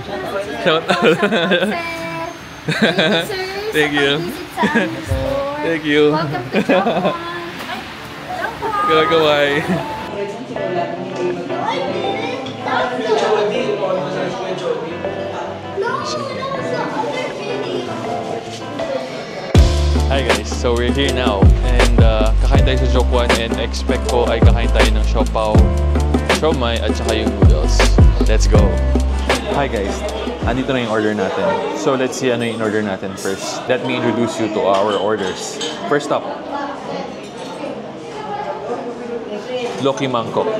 Shout out. Thank you. Thank you. Welcome to Japan. Kawai. Hi guys, so we're here now and kakain tayo sa Jokwan and expect ko ay kakain tayo ng siopaw, siomai at saka yung noodles. Let's go! Hi guys, andito na yung order natin. So let's see ano yung order natin first. Let me introduce you to our orders. First up, Loki Mangkok.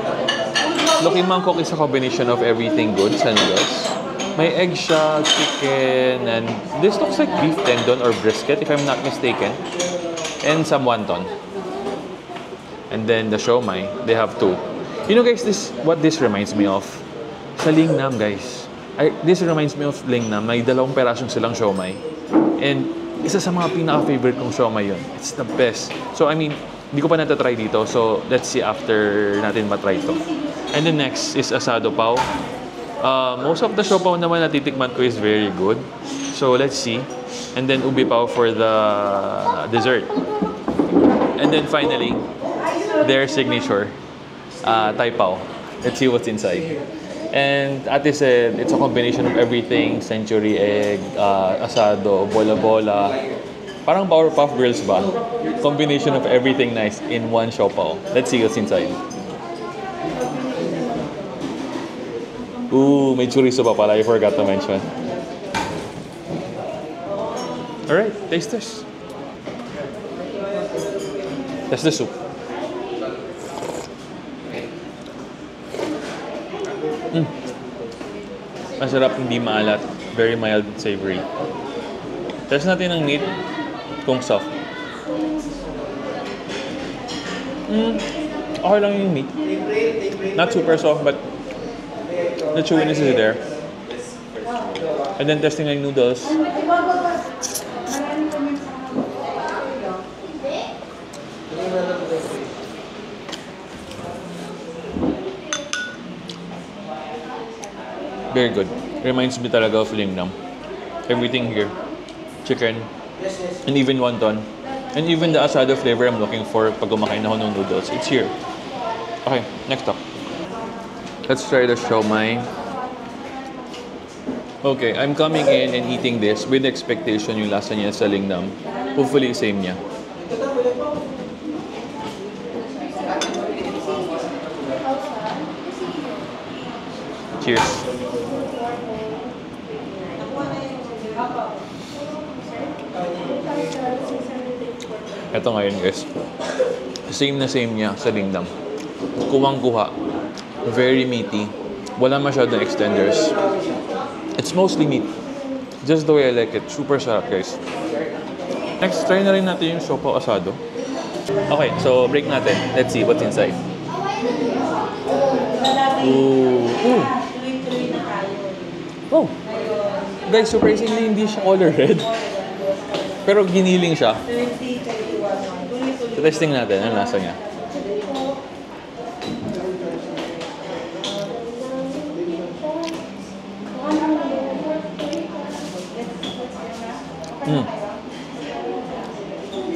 Loki Mangkok is a combination of everything good sa noodles. May egg siya, chicken, and this looks like beef tendon or brisket if I'm not mistaken. And some wonton. And then the siomai, they have two. You know guys, what this reminds me of? Sa Lingnam guys. This reminds me of Lingnam. May 2 perasong silang siomai. And isa sa mga pinaka-favorite kong siomai yun. It's the best. So I mean, hindi ko pa natatry dito. So let's see after natin matry ito. And then next is asado pao. Most of the siopaw naman natitikman ko is very good. So let's see. And then ubi pao for the dessert. And then finally, their signature, Thai pao. Let's see what's inside. And Ate said, it's a combination of everything. Century egg, asado, bola-bola. Parang Powerpuff Girls ba? Combination of everything nice in one siopaw. Let's see what's inside. Ooh, may chorizo pa pala. I forgot to mention. Alright, taste this. That's the soup. Masarap, hindi maalat. Very mild and savory. Test natin ang meat kung soft. Okay lang yung meat. Not super soft, but the chewiness is there. And then testing like noodles. Very good. Reminds me talaga of Lingnam. Everything here. Chicken. And even wonton. And even the asado flavor I'm looking for pag kumakain ako ng noodles. It's here. Okay, next up. Let's try the siomai. Okay, I'm coming in and eating this with the expectation yung lasa niya sa Lingnam. Hopefully, same niya. Cheers. Ito ngayon guys. Same na same niya sa Lingnam. Kuwang-kuha. Very meaty. Wala masyadong extenders. It's mostly meat. Just the way I like it. Super sarap guys. Next, try na rin natin yung siopaw asado. Okay, so break natin. Let's see what's inside. Ooh. Ooh. Oh. Guys, surprisingly hindi siya color red. Pero giniling siya. So, testing natin. Ang lasa niya.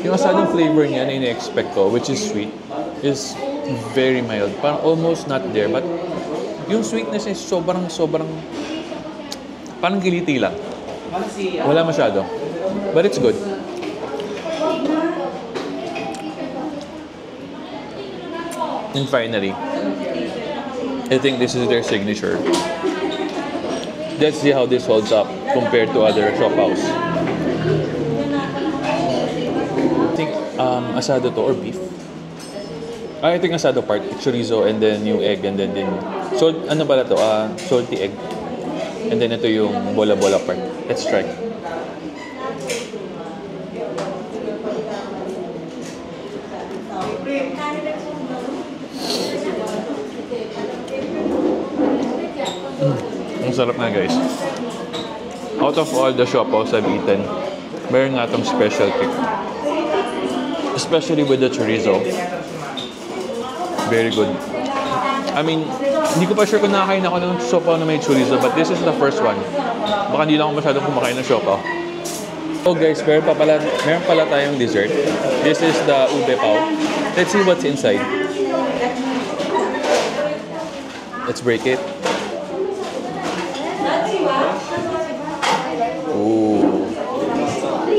Yung asadong flavor niya na ina-expect ko, which is sweet, is very mild. Parang almost not there, but yung sweetness is sobrang parang kiliti lang. Wala masyado. But it's good. And finally, I think this is their signature. Let's see how this holds up compared to other siopaws. I think asado to or beef. I think asado part, chorizo and then yung egg and then salt, ano pala to? Salty egg. And then ito yung bola-bola part. Let's try. Ang sarap na guys. Out of all the siopaws I've eaten, meron nga itong special kick. Especially with the chorizo. Very good. I mean, Hindi ko pa sure kung nakakain ako ng siopaw na may chorizo, but this is the first one. Baka hindi lang ako masyadong kumakain ng siopaw. So guys, meron pala tayong dessert. This is the ube pao. Let's see what's inside. Let's break it. Ooh.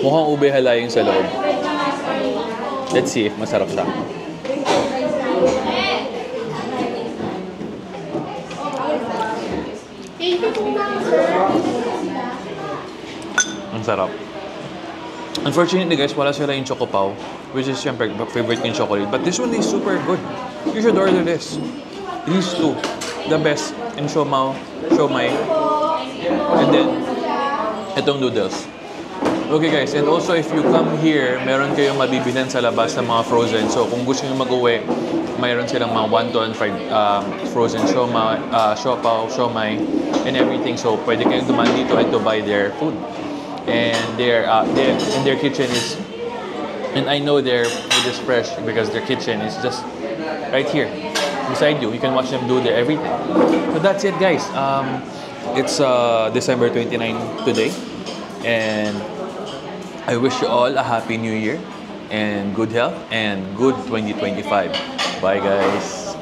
Mukhang ube halayang sa loob. Let's see if masarap siya. Ang sarap. Unfortunately guys, wala sila yung choco pao, which is syempre favorite ko yung chocolate. But this one is super good. You should order this. These two, the best in siomai, and then itong noodles. Okay guys, and also if you come here, meron kayong mabibilan sa labas ng mga frozen. So kung gusto nyo mag-uwi, mayroon silang mga wonton, fried frozen siopaw, siomai, and everything. So pwede kayong dumaan dito and to buy their food. And their kitchen is, and I know their food is fresh because their kitchen is just right here beside you. You can watch them do their everything. So that's it guys. It's December 29 today, and I wish you all a happy new year and good health and good 2025. Bye guys.